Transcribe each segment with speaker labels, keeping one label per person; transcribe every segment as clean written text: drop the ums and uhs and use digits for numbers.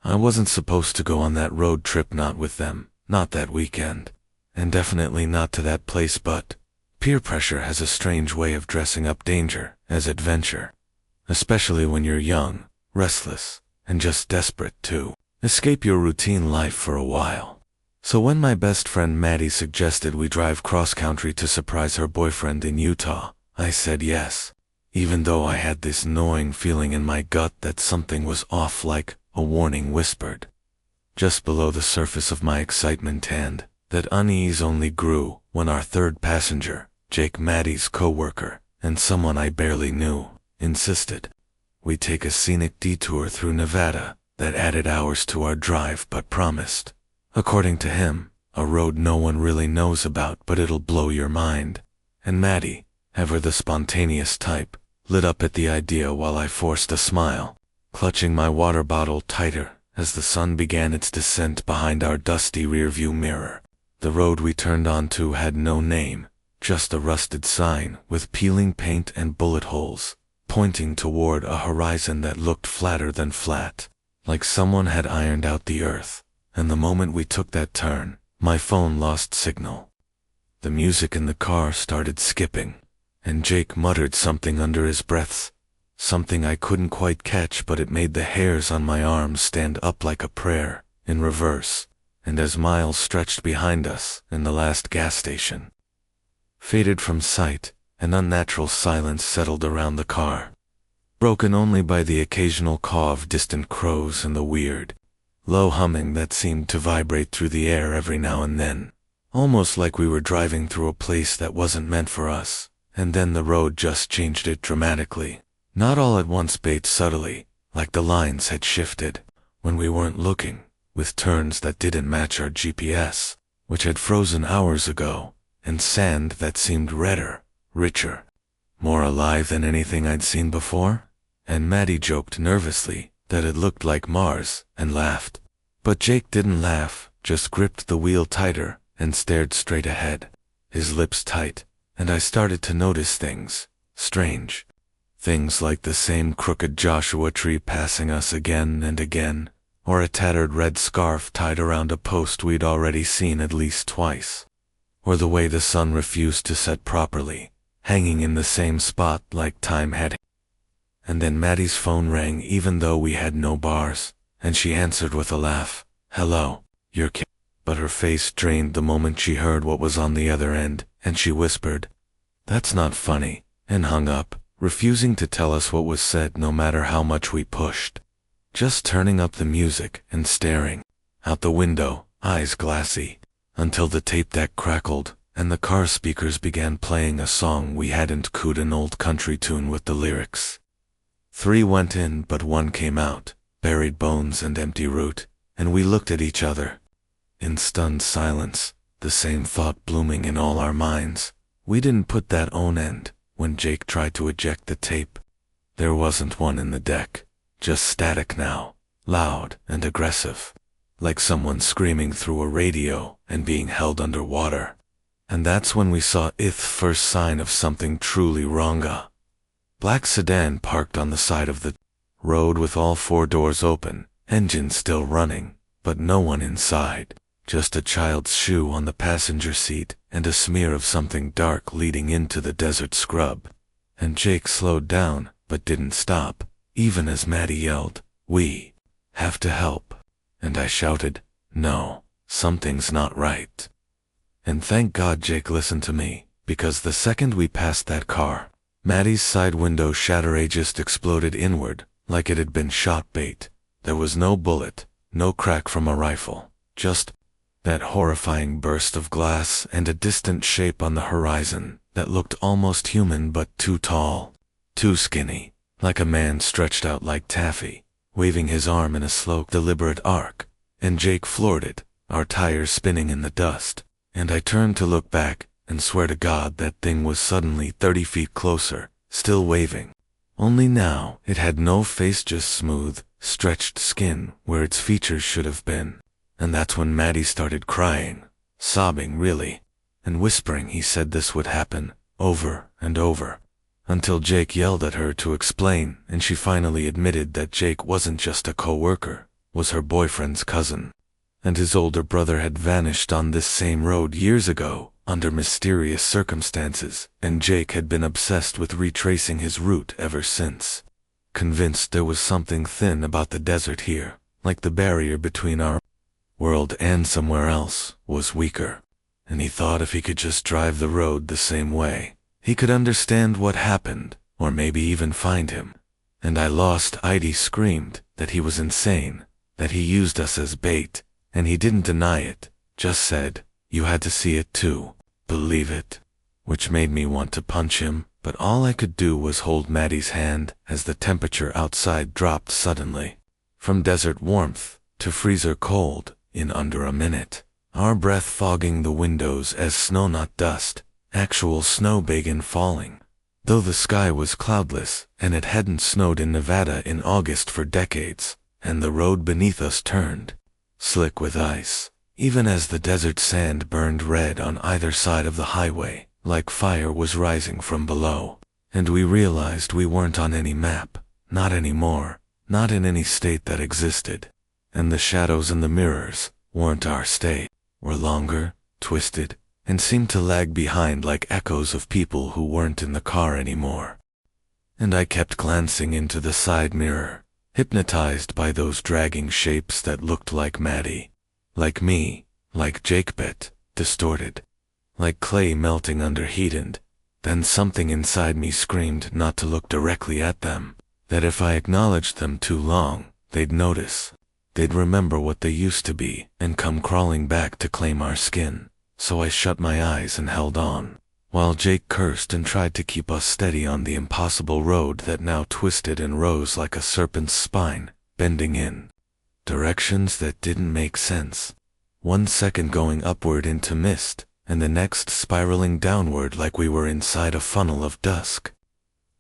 Speaker 1: I wasn't supposed to go on that road trip, not with them, not that weekend, and definitely not to that place, but peer pressure has a strange way of dressing up danger as adventure, especially when you're young, restless, and just desperate to escape your routine life for a while. So when my best friend Maddie suggested we drive cross-country to surprise her boyfriend in Utah, I said yes, even though I had this gnawing feeling in my gut that something was off, like a warning whispered just below the surface of my excitement, and that unease only grew when our third passenger, Jake, Maddie's co-worker, and someone I barely knew, insisted we take a scenic detour through Nevada that added hours to our drive but promised, according to him, a road no one really knows about, but it'll blow your mind. And Maddie, ever the spontaneous type, lit up at the idea while I forced a smile, clutching my water bottle tighter as the sun began its descent behind our dusty rearview mirror. The road we turned onto had no name, just a rusted sign with peeling paint and bullet holes, pointing toward a horizon that looked flatter than flat, like someone had ironed out the earth. And the moment we took that turn, my phone lost signal. The music in the car started skipping, and Jake muttered something under his breath, something I couldn't quite catch, but it made the hairs on my arms stand up like a prayer, in reverse. And as miles stretched behind us and the last gas station faded from sight, an unnatural silence settled around the car, broken only by the occasional caw of distant crows and the weird, low humming that seemed to vibrate through the air every now and then, almost like we were driving through a place that wasn't meant for us. And then the road just changed it dramatically, not all at once, but subtly, like the lines had shifted when we weren't looking, with turns that didn't match our GPS, which had frozen hours ago, and sand that seemed redder, richer, more alive than anything I'd seen before. And Maddie joked nervously that it looked like Mars, and laughed. But Jake didn't laugh, just gripped the wheel tighter and stared straight ahead, his lips tight. And I started to notice things, strange things, like the same crooked Joshua tree passing us again and again, or a tattered red scarf tied around a post we'd already seen at least twice, or the way the sun refused to set properly, hanging in the same spot like time had. And then Maddie's phone rang even though we had no bars, and she answered with a laugh. "Hello, you're Kim." But her face drained the moment she heard what was on the other end, and she whispered, "That's not funny," and hung up, refusing to tell us what was said no matter how much we pushed. Just turning up the music and staring out the window, eyes glassy, until the tape deck crackled and the car speakers began playing a song we hadn't cooed, an old country tune with the lyrics. 3 went in but 1 came out, Buried Bones and Empty Root, and we looked at each other in stunned silence, the same thought blooming in all our minds. We didn't put that on end when Jake tried to eject the tape. There wasn't one in the deck, just static now, loud and aggressive, like someone screaming through a radio and being held underwater. And that's when we saw the first sign of something truly wrong. A black sedan parked on the side of the road with all 4 doors open, engine still running, but no one inside. Just a child's shoe on the passenger seat and a smear of something dark leading into the desert scrub. And Jake slowed down, but didn't stop, even as Maddie yelled, "We have to help." And I shouted, "No, something's not right." And thank God Jake listened to me, because the second we passed that car, Maddie's side window shutter just exploded inward, like it had been shot bait. There was no bullet, no crack from a rifle, just that horrifying burst of glass and a distant shape on the horizon that looked almost human, but too tall, too skinny, like a man stretched out like taffy, waving his arm in a slow, deliberate arc. And Jake floored it, our tires spinning in the dust, and I turned to look back, and swear to God that thing was suddenly 30 feet closer, still waving. Only now it had no face, just smooth, stretched skin where its features should have been. And that's when Maddie started crying, sobbing really, and whispering he said this would happen, over and over, until Jake yelled at her to explain, and she finally admitted that Jake wasn't just a co-worker, was her boyfriend's cousin. And his older brother had vanished on this same road years ago, under mysterious circumstances, and Jake had been obsessed with retracing his route ever since. Convinced there was something thin about the desert here, like the barrier between our world and somewhere else was weaker. And he thought if he could just drive the road the same way, he could understand what happened, or maybe even find him. And I lost. Heidi screamed that he was insane, that he used us as bait, and he didn't deny it, just said, "You had to see it too. Believe it." Which made me want to punch him, but all I could do was hold Maddie's hand as the temperature outside dropped suddenly. From desert warmth to freezer cold in under a minute, our breath fogging the windows as snow, not dust, actual snow began falling. Though the sky was cloudless, and it hadn't snowed in Nevada in August for decades, and the road beneath us turned slick with ice, even as the desert sand burned red on either side of the highway, like fire was rising from below. And we realized we weren't on any map, not anymore, not in any state that existed. And the shadows in the mirrors weren't our state, were longer, twisted, and seemed to lag behind like echoes of people who weren't in the car anymore. And I kept glancing into the side mirror, hypnotized by those dragging shapes that looked like Maddie, like me, like Jake, but distorted, like clay melting under heat. And then something inside me screamed not to look directly at them, that if I acknowledged them too long, they'd notice. They'd remember what they used to be and come crawling back to claim our skin. So I shut my eyes and held on, while Jake cursed and tried to keep us steady on the impossible road that now twisted and rose like a serpent's spine, bending in directions that didn't make sense. 1 second going upward into mist, and the next spiraling downward like we were inside a funnel of dusk.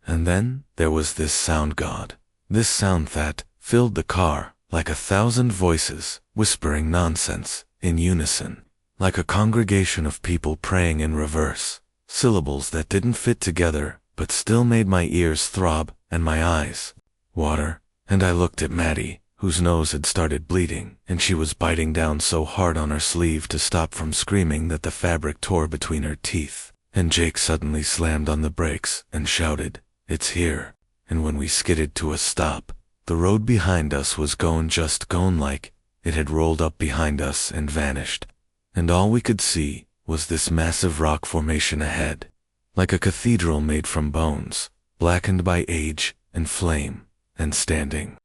Speaker 1: And then there was this sound, God, this sound that filled the car like 1,000 voices, whispering nonsense, in unison, like a congregation of people praying in reverse, syllables that didn't fit together, but still made my ears throb and my eyes water. And I looked at Maddie, whose nose had started bleeding, and she was biting down so hard on her sleeve to stop from screaming that the fabric tore between her teeth. And Jake suddenly slammed on the brakes and shouted, "It's here." And when we skidded to a stop, the road behind us was just gone, like it had rolled up behind us and vanished. And all we could see was this massive rock formation ahead, like a cathedral made from bones, blackened by age and flame, and standing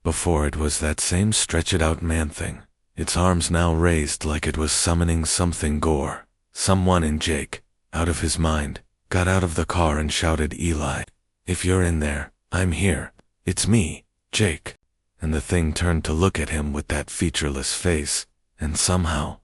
Speaker 1: before it was that same stretched-out man-thing, its arms now raised like it was summoning something gore. Someone in Jake, out of his mind, got out of the car and shouted, "Eli, if you're in there, I'm here. It's me, Jake." And the thing turned to look at him with that featureless face, and somehow,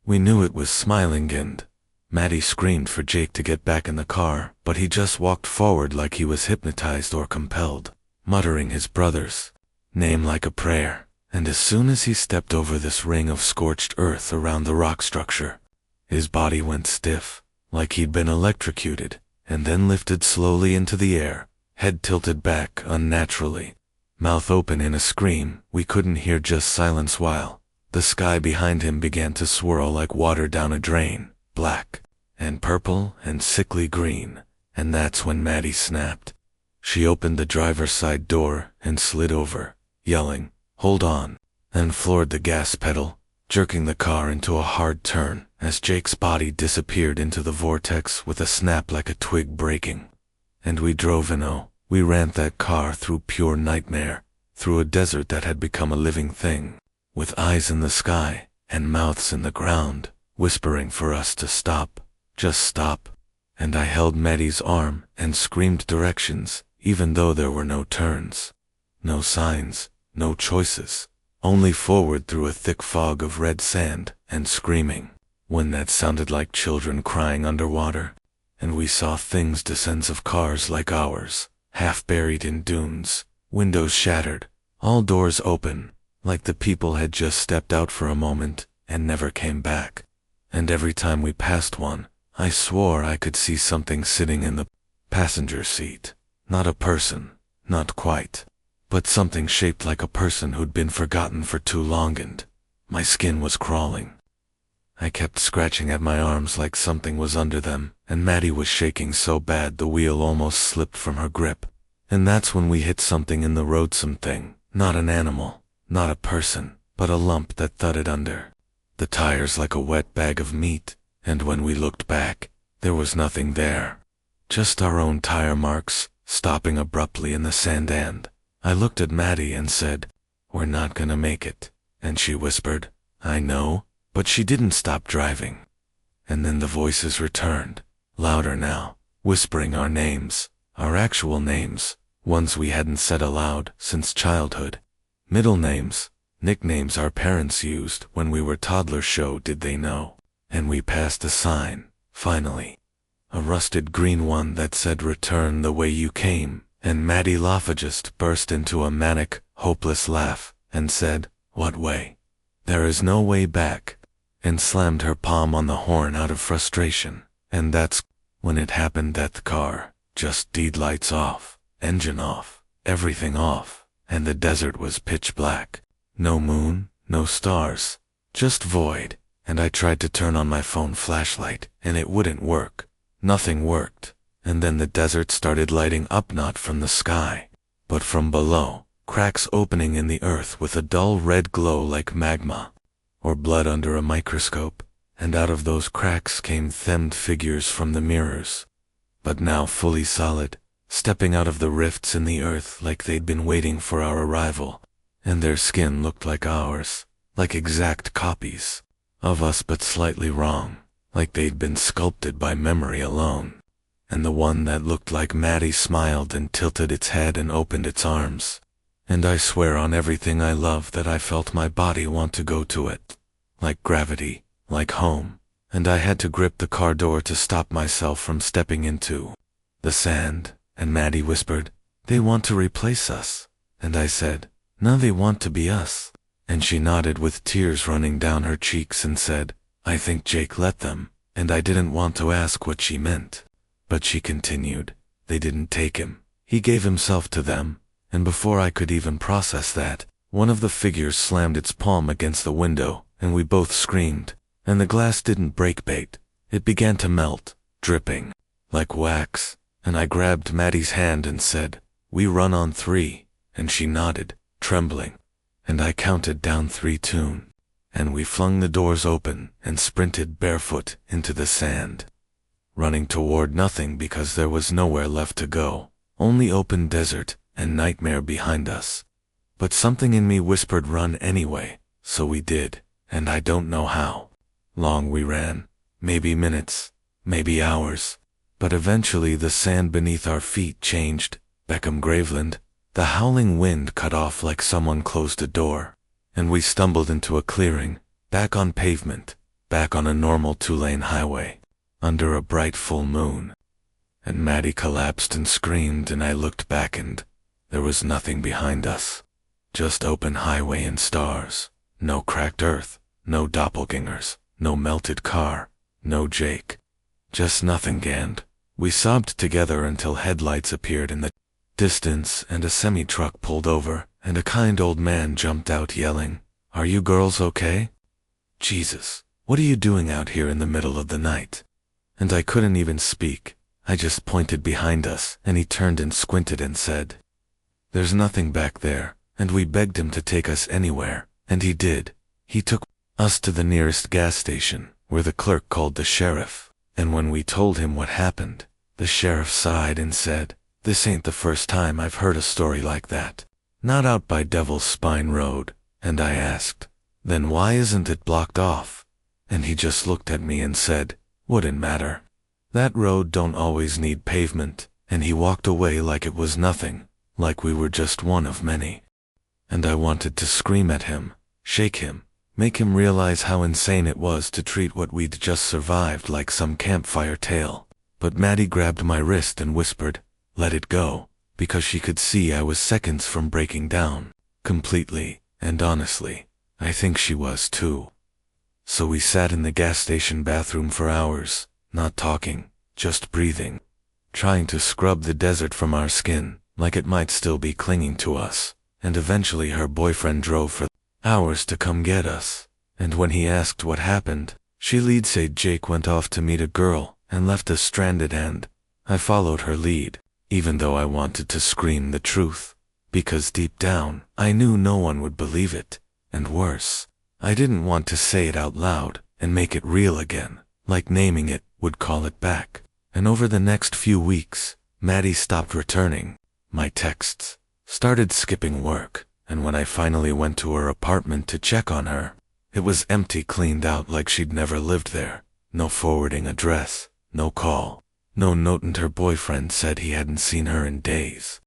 Speaker 1: we knew it was smiling. And Maddie screamed for Jake to get back in the car, but he just walked forward like he was hypnotized or compelled, muttering his brother's name like a prayer. And as soon as he stepped over this ring of scorched earth around the rock structure, his body went stiff, like he'd been electrocuted, and then lifted slowly into the air, head tilted back unnaturally, mouth open in a scream we couldn't hear, just silence, while the sky behind him began to swirl like water down a drain, black and purple and sickly green. And that's when Maddie snapped. She opened the driver's side door and slid over, yelling, "Hold on," and floored the gas pedal, jerking the car into a hard turn as Jake's body disappeared into the vortex with a snap like a twig breaking. And we drove we ran that car through pure nightmare, through a desert that had become a living thing, with eyes in the sky and mouths in the ground, whispering for us to stop, just stop. And I held Maddie's arm and screamed directions, even though there were no turns, no signs, no choices, only forward through a thick fog of red sand and screaming, when that sounded like children crying underwater. And we saw things, descents of cars like ours, half buried in dunes, windows shattered, all doors open, like the people had just stepped out for a moment and never came back. And every time we passed one, I swore I could see something sitting in the passenger seat. Not a person, not quite, but something shaped like a person who'd been forgotten for too long, and my skin was crawling. I kept scratching at my arms like something was under them, and Maddie was shaking so bad the wheel almost slipped from her grip. And that's when we hit something in the road, something, not an animal, not a person, but a lump that thudded under the tires like a wet bag of meat, and when we looked back, there was nothing there. Just our own tire marks, stopping abruptly in the sand, and I looked at Maddie and said, "We're not gonna make it." And she whispered, "I know," but she didn't stop driving. And then the voices returned, louder now, whispering our names, our actual names, ones we hadn't said aloud since childhood. Middle names, nicknames our parents used when we were toddlers. Show did they know. And we passed a sign, finally. A rusted green one that said, "Return the way you came," and Maddie Laffa just burst into a manic, hopeless laugh, and said, "What way? There is no way back," and slammed her palm on the horn out of frustration. And that's when it happened, that the car just did lights off, engine off, everything off, and the desert was pitch black. No moon, no stars, just void, and I tried to turn on my phone flashlight, and it wouldn't work. Nothing worked, and then the desert started lighting up, not from the sky, but from below, cracks opening in the earth with a dull red glow like magma, or blood under a microscope, and out of those cracks came thinned figures from the mirrors, but now fully solid, stepping out of the rifts in the earth like they'd been waiting for our arrival, and their skin looked like ours, like exact copies of us, but slightly wrong, like they'd been sculpted by memory alone. And the one that looked like Maddie smiled and tilted its head and opened its arms, and I swear on everything I love that I felt my body want to go to it, like gravity, like home, and I had to grip the car door to stop myself from stepping into the sand. And Maddie whispered, "They want to replace us." And I said, "No, they want to be us." And she nodded with tears running down her cheeks and said, "I think Jake let them." And I didn't want to ask what she meant, but she continued, "They didn't take him. He gave himself to them." And before I could even process that, one of the figures slammed its palm against the window, and we both screamed. And the glass didn't break, bait. It began to melt, dripping like wax. And I grabbed Maddie's hand and said, "We run on 3, and she nodded, trembling. And I counted down 3 tune. And we flung the doors open and sprinted barefoot into the sand, running toward nothing because there was nowhere left to go, only open desert and nightmare behind us. But something in me whispered run anyway, so we did, and I don't know how long we ran, maybe minutes, maybe hours. But eventually the sand beneath our feet changed, Beckham Graveland. The howling wind cut off like someone closed a door, and we stumbled into a clearing, back on pavement, back on a normal 2-lane highway, under a bright full moon. And Maddie collapsed and screamed, and I looked back, and there was nothing behind us. Just open highway and stars. No cracked earth, no doppelgangers, no melted car, no Jake. Just nothing, and we sobbed together until headlights appeared in the distance and a semi-truck pulled over, and a kind old man jumped out yelling, "Are you girls okay? Jesus, what are you doing out here in the middle of the night?" And I couldn't even speak. I just pointed behind us, and he turned and squinted and said, "There's nothing back there," and we begged him to take us anywhere, and he did. He took us to the nearest gas station, where the clerk called the sheriff, and when we told him what happened, the sheriff sighed and said, "This ain't the first time I've heard a story like that. Not out by Devil's Spine Road." And I asked, "Then why isn't it blocked off?" And he just looked at me and said, "Wouldn't matter. That road don't always need pavement," and he walked away like it was nothing, like we were just one of many. And I wanted to scream at him, shake him, make him realize how insane it was to treat what we'd just survived like some campfire tale. But Maddie grabbed my wrist and whispered, "Let it go," because she could see I was seconds from breaking down, completely, and honestly, I think she was too. So we sat in the gas station bathroom for hours, not talking, just breathing, trying to scrub the desert from our skin, like it might still be clinging to us, and eventually her boyfriend drove for hours to come get us, and when he asked what happened, she lead said Jake went off to meet a girl and left us stranded, and I followed her lead, even though I wanted to scream the truth, because deep down, I knew no one would believe it, and worse, I didn't want to say it out loud and make it real again, like naming it would call it back. And over the next few weeks, Maddie stopped returning my texts, started skipping work, and when I finally went to her apartment to check on her, it was empty, cleaned out like she'd never lived there. No forwarding address, no call, no note, and her boyfriend said he hadn't seen her in days,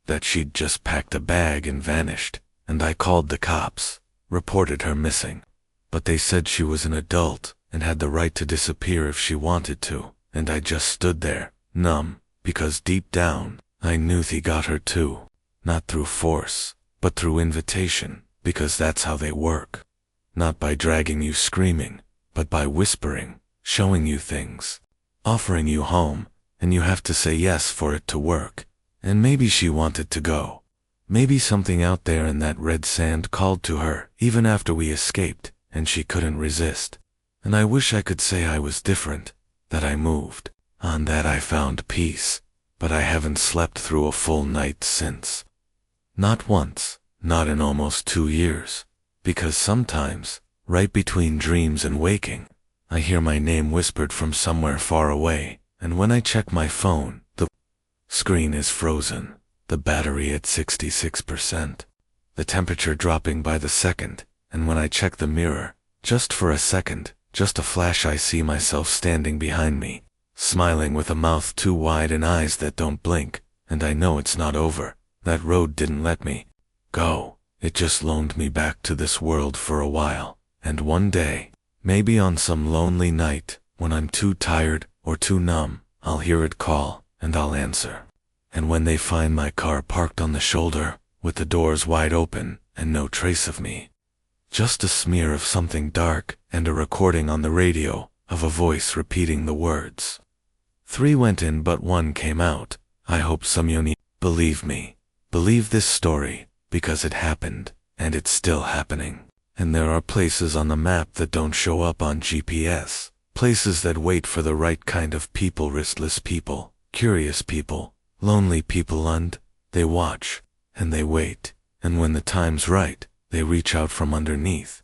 Speaker 1: that she'd just packed a bag and vanished, and I called the cops, reported her missing. But they said she was an adult and had the right to disappear if she wanted to, and I just stood there, numb, because deep down, I knew they got her too. Not through force, but through invitation, because that's how they work. Not by dragging you screaming, but by whispering, showing you things, offering you home, and you have to say yes for it to work. And maybe she wanted to go. Maybe something out there in that red sand called to her, even after we escaped, and she couldn't resist. And I wish I could say I was different, that I moved on, that I found peace, but I haven't slept through a full night since. Not once, not in almost 2 years, because sometimes, right between dreams and waking, I hear my name whispered from somewhere far away, and when I check my phone, the screen is frozen, the battery at 66%, the temperature dropping by the second, and when I check the mirror, just for a second, just a flash, I see myself standing behind me, smiling with a mouth too wide and eyes that don't blink, and I know it's not over. That road didn't let me go. It just loaned me back to this world for a while, and one day, maybe on some lonely night, when I'm too tired or too numb, I'll hear it call, and I'll answer. And when they find my car parked on the shoulder, with the doors wide open, and no trace of me, just a smear of something dark, and a recording on the radio, of a voice repeating the words. 3 went in but 1 came out. I hope some believe me. Believe this story, because it happened, and it's still happening. And there are places on the map that don't show up on GPS. Places that wait for the right kind of people, restless people, curious people, lonely people, and they watch, and they wait, and when the time's right, they reach out from underneath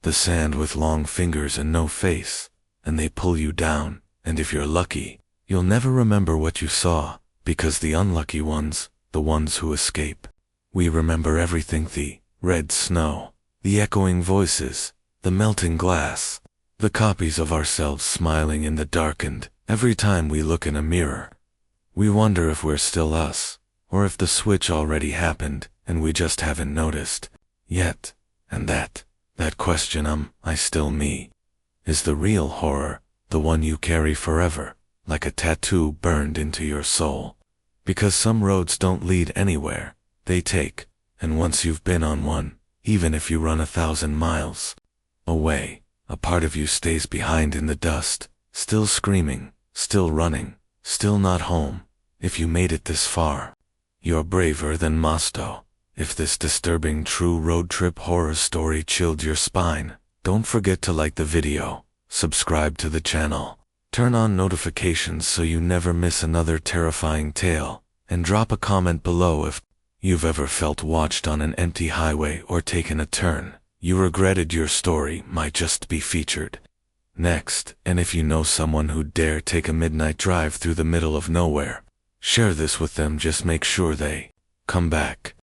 Speaker 1: the sand with long fingers and no face, and they pull you down, and if you're lucky, you'll never remember what you saw, because the unlucky ones, the ones who escape, we remember everything: the red snow, the echoing voices, the melting glass, the copies of ourselves smiling in the darkened. Every time we look in a mirror, we wonder if we're still us, or if the switch already happened and we just haven't noticed yet. And that question, I still me, is the real horror, the one you carry forever, like a tattoo burned into your soul. Because some roads don't lead anywhere, they take, and once you've been on one, even if you run 1,000 miles away, a part of you stays behind in the dust, still screaming, still running, still not home. If you made it this far, you're braver than Mosto. If this disturbing true road trip horror story chilled your spine, don't forget to like the video, subscribe to the channel, turn on notifications so you never miss another terrifying tale, and drop a comment below if you've ever felt watched on an empty highway or taken a turn you regretted your story might just be featured next. And if you know someone who'd dare take a midnight drive through the middle of nowhere, share this with them. Just make sure they come back.